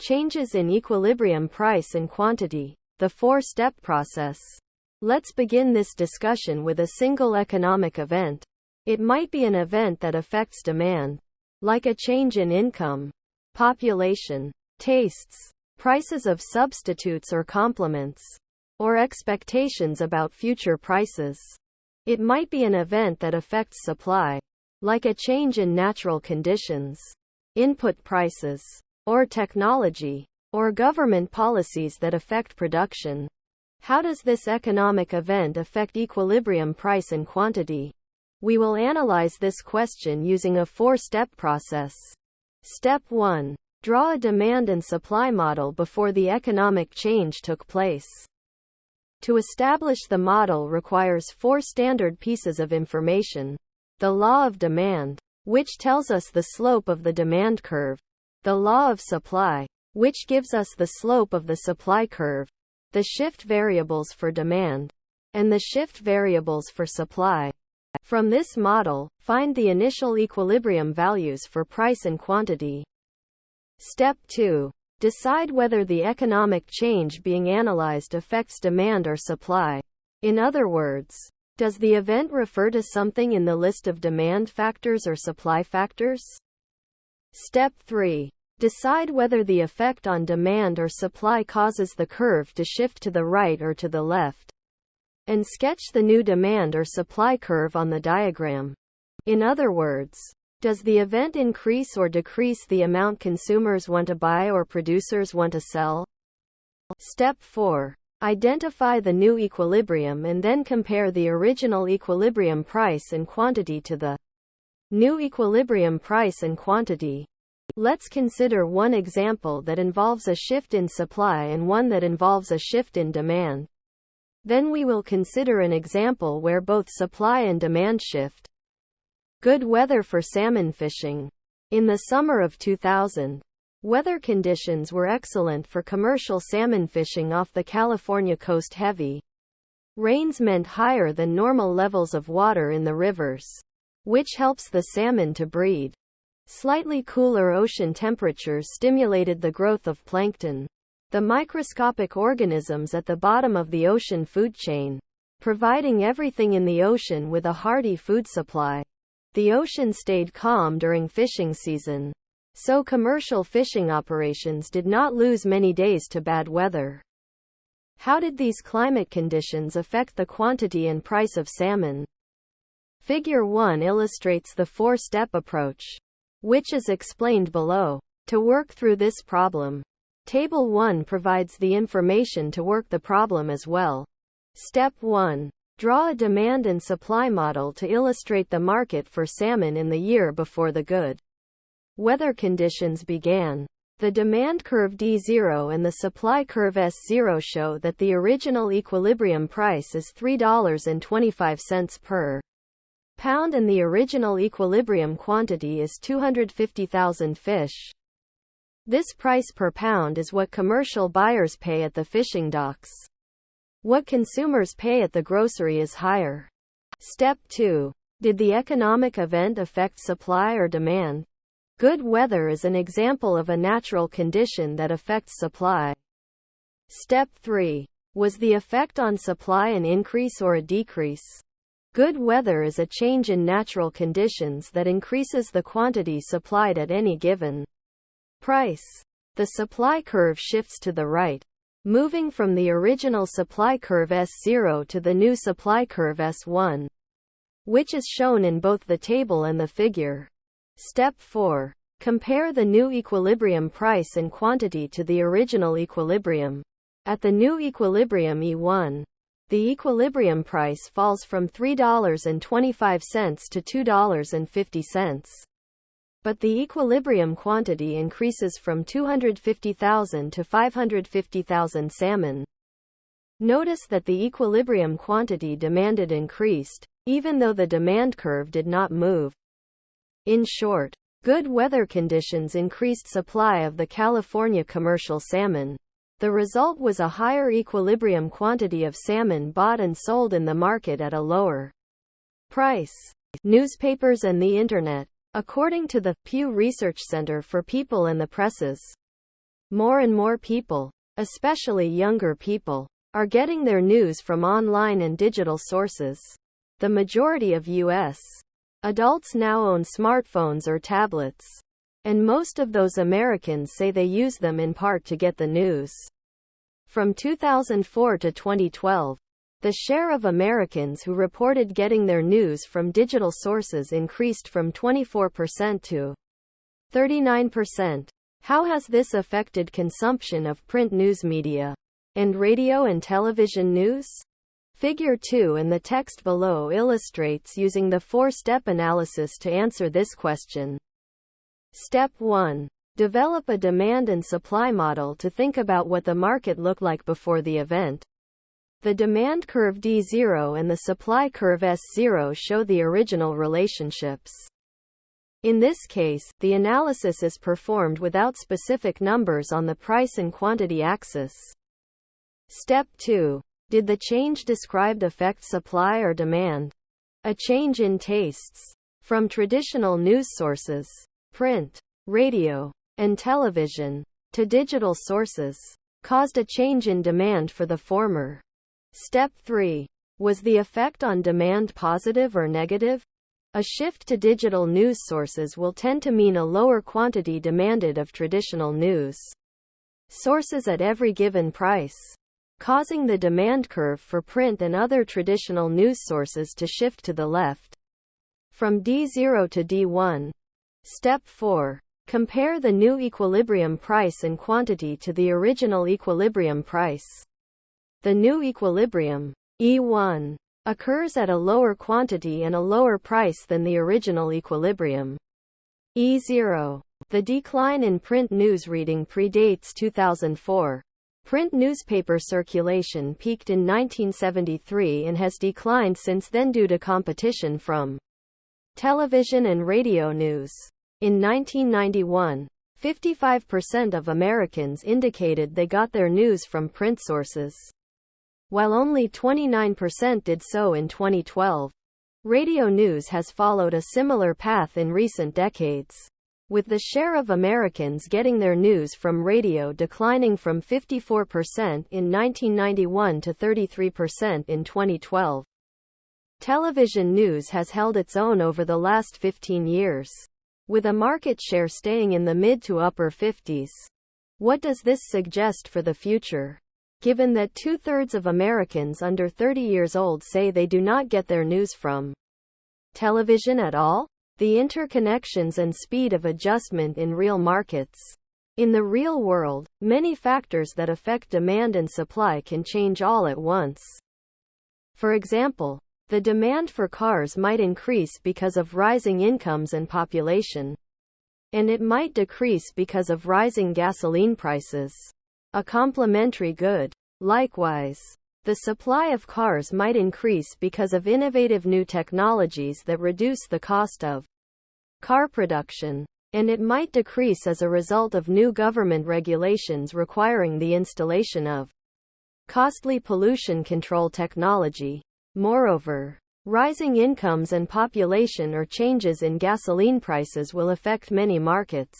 Changes in equilibrium price and quantity. The four-step process. Let's begin this discussion with a single economic event. It might be an event that affects demand, like a change in income, population, tastes, prices of substitutes or complements, or expectations about future prices. It might be an event that affects supply, like a change in natural conditions, input prices, or technology, or government policies that affect production. How does this economic event affect equilibrium price and quantity? We will analyze this question using a four-step process. Step 1. Draw a demand and supply model before the economic change took place. To establish the model requires four standard pieces of information. The law of demand, which tells us the slope of the demand curve. The law of supply, which gives us the slope of the supply curve. The shift variables for demand, and the shift variables for supply. From this model, find the initial equilibrium values for price and quantity. Step 2. Decide whether the economic change being analyzed affects demand or supply. In other words, does the event refer to something in the list of demand factors or supply factors? Step 3. Decide whether the effect on demand or supply causes the curve to shift to the right or to the left. And sketch the new demand or supply curve on the diagram. In other words, does the event increase or decrease the amount consumers want to buy or producers want to sell? Step 4. Identify the new equilibrium and then compare the original equilibrium price and quantity to the new equilibrium price and quantity. Let's consider one example that involves a shift in supply and one that involves a shift in demand. Then we will consider an example where both supply and demand shift. Good weather for salmon fishing. In the summer of 2000, weather conditions were excellent for commercial salmon fishing off the California coast. Heavy rains meant higher than normal levels of water in the rivers, which helps the salmon to breed. Slightly cooler ocean temperatures stimulated the growth of plankton, the microscopic organisms at the bottom of the ocean food chain, providing everything in the ocean with a hearty food supply. The ocean stayed calm during fishing season, so commercial fishing operations did not lose many days to bad weather. How did these climate conditions affect the quantity and price of salmon? Figure 1 illustrates the four-step approach, which is explained below. To work through this problem, Table 1 provides the information to work the problem as well. Step 1. Draw a demand and supply model to illustrate the market for salmon in the year before the good weather conditions began. The demand curve D0 and the supply curve S0 show that the original equilibrium price is $3.25 per pound and the original equilibrium quantity is 250,000 fish. This price per pound is what commercial buyers pay at the fishing docks. What consumers pay at the grocery is higher. Step 2. Did the economic event affect supply or demand? Good weather is an example of a natural condition that affects supply. Step 3. Was the effect on supply an increase or a decrease? Good weather is a change in natural conditions that increases the quantity supplied at any given price. The supply curve shifts to the right, moving from the original supply curve S0 to the new supply curve S1, which is shown in both the table and the figure. Step 4. Compare the new equilibrium price and quantity to the original equilibrium. At the new equilibrium E1, the equilibrium price falls from $3.25 to $2.50. But the equilibrium quantity increases from 250,000 to 550,000 salmon. Notice that the equilibrium quantity demanded increased, even though the demand curve did not move. In short, good weather conditions increased supply of the California commercial salmon. The result was a higher equilibrium quantity of salmon bought and sold in the market at a lower price. Newspapers and the Internet. According to the Pew Research Center for People and the Presses, More and more people, especially younger people, are getting their news from online and digital sources. The majority of U.S. adults now own smartphones or tablets, and most of those Americans say they use them in part to get the news. From 2004 to 2012, the share of Americans who reported getting their news from digital sources increased from 24% to 39%. How has this affected consumption of print news media and radio and television news? Figure 2 in the text below illustrates using the 4-step analysis to answer this question. Step 1. Develop a demand and supply model to think about what the market looked like before the event. The demand curve D0 and the supply curve S0 show the original relationships. In this case, the analysis is performed without specific numbers on the price and quantity axis. Step 2. Did the change described affect supply or demand? A change in tastes from traditional news sources, print, radio, and television, to digital sources, caused a change in demand for the former. Step 3. Was the effect on demand positive or negative? A shift to digital news sources will tend to mean a lower quantity demanded of traditional news sources at every given price, causing the demand curve for print and other traditional news sources to shift to the left. From D0 to D1. Step 4. Compare the new equilibrium price and quantity to the original equilibrium price. The new equilibrium, E1, occurs at a lower quantity and a lower price than the original equilibrium, E0. The decline in print news reading predates 2004. Print newspaper circulation peaked in 1973 and has declined since then due to competition from television and radio news. In 1991, 55% of Americans indicated they got their news from print sources, while only 29% did so in 2012. Radio news has followed a similar path in recent decades, with the share of Americans getting their news from radio declining from 54% in 1991 to 33% in 2012. Television news has held its own over the last 15 years, with a market share staying in the mid to upper 50s. What does this suggest for the future? Given that 2/3 of Americans under 30 years old say they do not get their news from television at all? The interconnections and speed of adjustment in real markets. In the real world, many factors that affect demand and supply can change all at once. For example, the demand for cars might increase because of rising incomes and population, and it might decrease because of rising gasoline prices, a complementary good. Likewise, the supply of cars might increase because of innovative new technologies that reduce the cost of car production, and it might decrease as a result of new government regulations requiring the installation of costly pollution control technology. Moreover, rising incomes and population or changes in gasoline prices will affect many markets,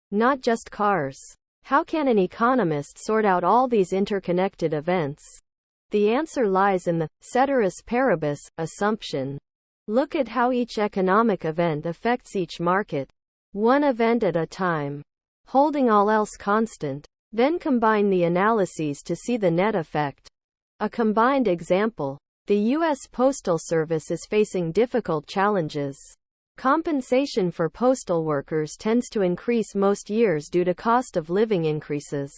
not just cars. How can an economist sort out all these interconnected events? The answer lies in the ceteris paribus assumption. Look at how each economic event affects each market, one event at a time, holding all else constant. Then combine the analyses to see the net effect. A combined example. The U.S. Postal Service is facing difficult challenges. Compensation for postal workers tends to increase most years due to cost of living increases.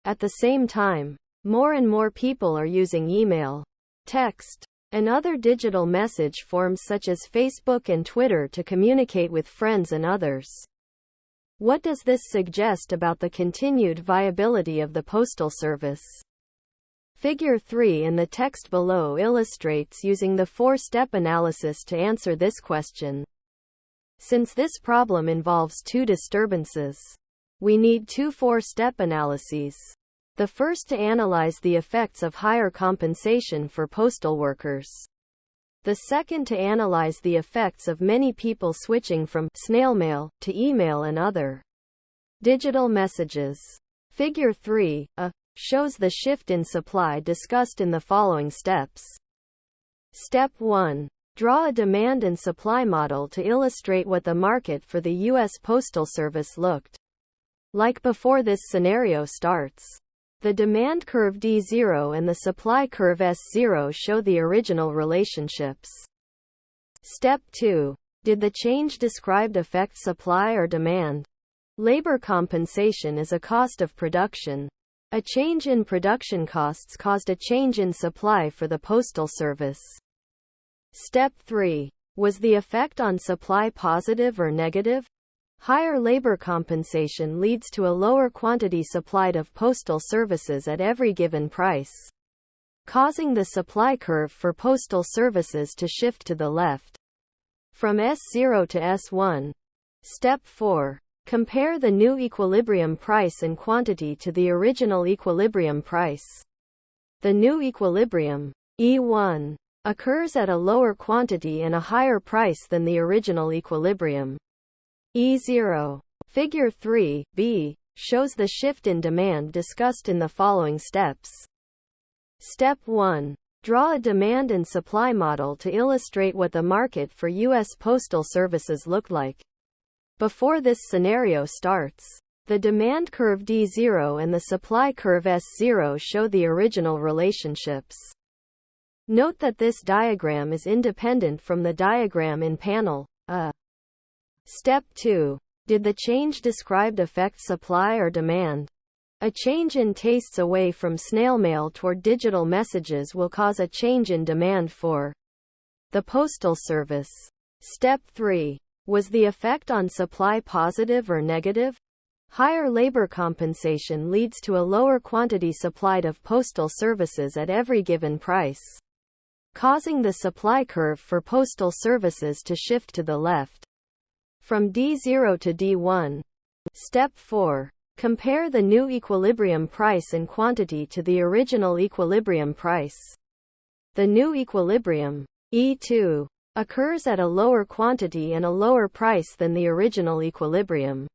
At the same time, more and more people are using email, text, and other digital message forms such as Facebook and Twitter to communicate with friends and others. What does this suggest about the continued viability of the Postal Service? Figure 3 in the text below illustrates using the 4-step analysis to answer this question. Since this problem involves two disturbances, we need two 4-step analyses. The first to analyze the effects of higher compensation for postal workers. The second to analyze the effects of many people switching from snail mail to email and other Digital messages. Figure 3a shows the shift in supply discussed in the following steps. Step 1. Draw a demand and supply model to illustrate what the market for the U.S. Postal Service looked like before this scenario starts. The demand curve D0 and the supply curve S0 show the original relationships. Step 2. Did the change described affect supply or demand? Labor compensation is a cost of production. A change in production costs caused a change in supply for the Postal Service. Step 3. Was the effect on supply positive or negative? Higher labor compensation leads to a lower quantity supplied of postal services at every given price, causing the supply curve for postal services to shift to the left from S0 to S1. Step 4. Compare the new equilibrium price and quantity to the original equilibrium price. The new equilibrium, E1, occurs at a lower quantity and a higher price than the original equilibrium, E0. Figure 3b shows the shift in demand discussed in the following steps. Step 1. Draw a demand and supply model to illustrate what the market for U.S. Postal Services looked like before this scenario starts. The demand curve D0 and the supply curve S0 show the original relationships. Note that this diagram is independent from the diagram in panel A. Step 2. Did the change described affect supply or demand? A change in tastes away from snail mail toward digital messages will cause a change in demand for the Postal Service. Step 3. Was the effect on supply positive or negative? Higher labor compensation leads to a lower quantity supplied of postal services at every given price, causing the supply curve for postal services to shift to the left from D0 to D1. Step 4. Compare the new equilibrium price and quantity to the original equilibrium price. The new equilibrium, E2, occurs at a lower quantity and a lower price than the original equilibrium,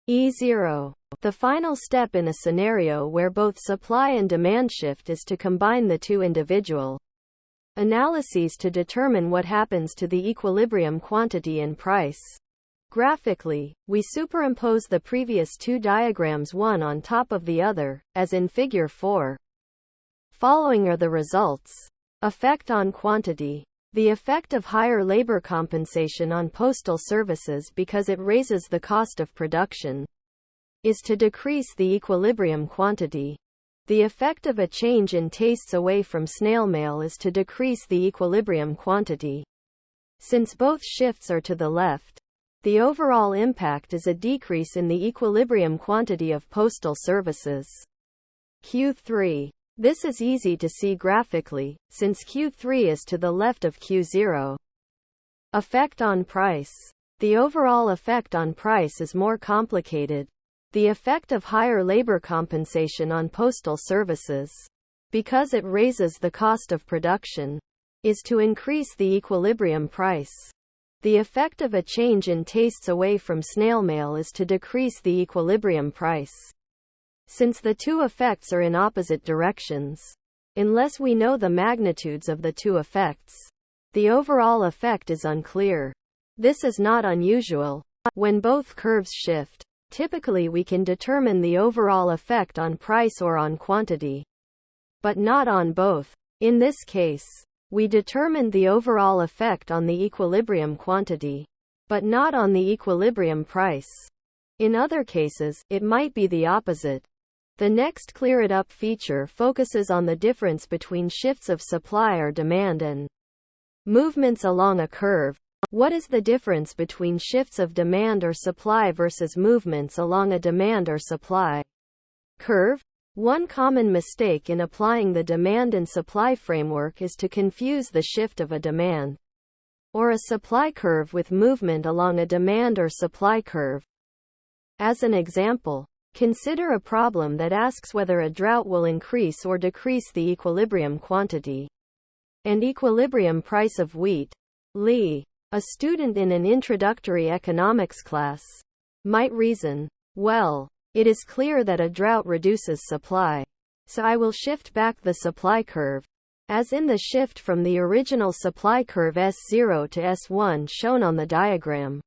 E0. The final step in a scenario where both supply and demand shift is to combine the two individual analyses to determine what happens to the equilibrium quantity and price. Graphically, we superimpose the previous two diagrams one on top of the other, as in Figure 4. Following are the results. Effect on quantity. The effect of higher labor compensation on postal services because it raises the cost of production is to decrease the equilibrium quantity. The effect of a change in tastes away from snail mail is to decrease the equilibrium quantity. Since both shifts are to the left, the overall impact is a decrease in the equilibrium quantity of postal services. Q3. This is easy to see graphically, since Q3 is to the left of Q0. Effect on price. The overall effect on price is more complicated. The effect of higher labor compensation on postal services, because it raises the cost of production, is to increase the equilibrium price. The effect of a change in tastes away from snail mail is to decrease the equilibrium price. Since the two effects are in opposite directions, unless we know the magnitudes of the two effects, the overall effect is unclear. This is not unusual. When both curves shift, typically we can determine the overall effect on price or on quantity, but not on both. In this case, we determined the overall effect on the equilibrium quantity, but not on the equilibrium price. In other cases, it might be the opposite. The next Clear It Up feature focuses on the difference between shifts of supply or demand and movements along a curve. What is the difference between shifts of demand or supply versus movements along a demand or supply curve? One common mistake in applying the demand and supply framework is to confuse the shift of a demand or a supply curve with movement along a demand or supply curve. As an example, consider a problem that asks whether a drought will increase or decrease the equilibrium quantity and equilibrium price of wheat. Lee, a student in an introductory economics class, might reason, Well, it is clear that a drought reduces supply. So I will shift back the supply curve, as in the shift from the original supply curve S0 to S1 shown on the diagram,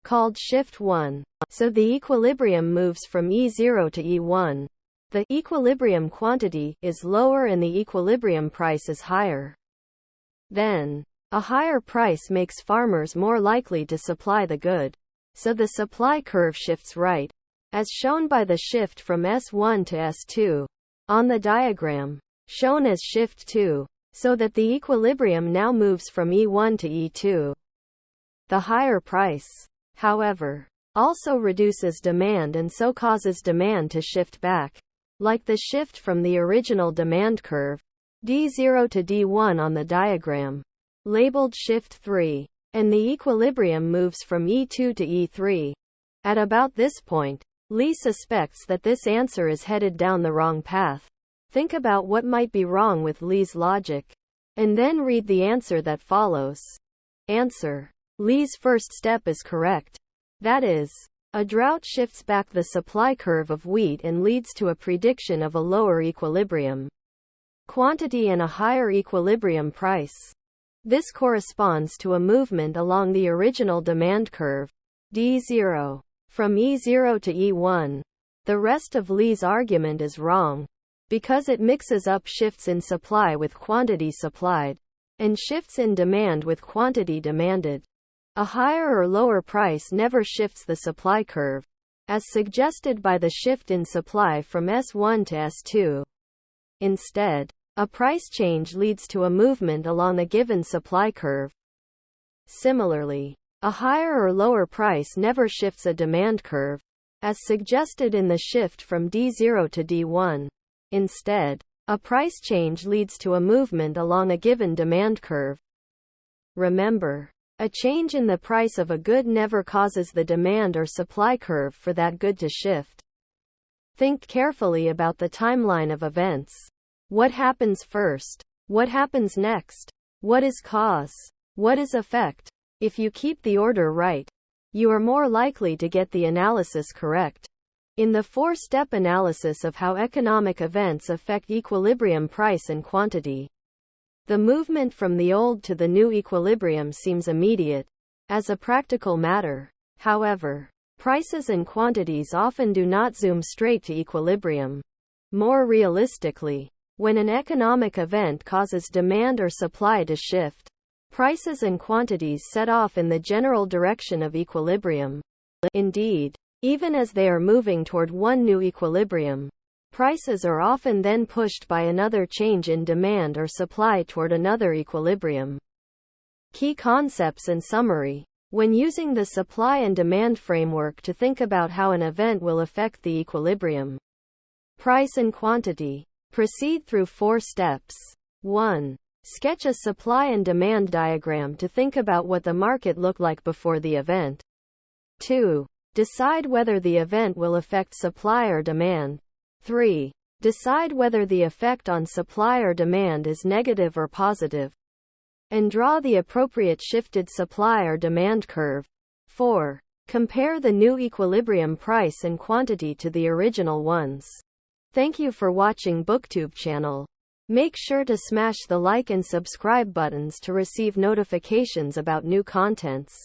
called shift 1. So the equilibrium moves from E0 to E1. The equilibrium quantity is lower and the equilibrium price is higher. Then, a higher price makes farmers more likely to supply the good. So the supply curve shifts right, as shown by the shift from S1 to S2 on the diagram, shown as shift 2, so that the equilibrium now moves from E1 to E2. The higher price, however, also reduces demand and so causes demand to shift back, like the shift from the original demand curve, D0 to D1 on the diagram, labeled shift 3, and the equilibrium moves from E2 to E3. At about this point, Lee suspects that this answer is headed down the wrong path. Think about what might be wrong with Lee's logic, and then read the answer that follows. Answer. Lee's first step is correct. That is, a drought shifts back the supply curve of wheat and leads to a prediction of a lower equilibrium quantity and a higher equilibrium price. This corresponds to a movement along the original demand curve, D0, from E0 to E1. The rest of Lee's argument is wrong, because it mixes up shifts in supply with quantity supplied, and shifts in demand with quantity demanded. A higher or lower price never shifts the supply curve, as suggested by the shift in supply from S1 to S2. Instead, a price change leads to a movement along a given supply curve. Similarly, a higher or lower price never shifts a demand curve, as suggested in the shift from D0 to D1. Instead, a price change leads to a movement along a given demand curve. Remember, a change in the price of a good never causes the demand or supply curve for that good to shift. Think carefully about the timeline of events. What happens first? What happens next? What is cause? What is effect? If you keep the order right, you are more likely to get the analysis correct. In the four-step analysis of how economic events affect equilibrium price and quantity, the movement from the old to the new equilibrium seems immediate. As a practical matter, however, prices and quantities often do not zoom straight to equilibrium. More realistically, when an economic event causes demand or supply to shift, prices and quantities set off in the general direction of equilibrium. Indeed, even as they are moving toward one new equilibrium, prices are often then pushed by another change in demand or supply toward another equilibrium. Key concepts and summary. When using the supply and demand framework to think about how an event will affect the equilibrium, price and quantity, proceed through 4 steps. 1. Sketch a supply and demand diagram to think about what the market looked like before the event. 2. Decide whether the event will affect supply or demand. 3. Decide whether the effect on supply or demand is negative or positive, and draw the appropriate shifted supply or demand curve. 4. Compare the new equilibrium price and quantity to the original ones. Thank you for watching BookTube channel. Make sure to smash the like and subscribe buttons to receive notifications about new contents.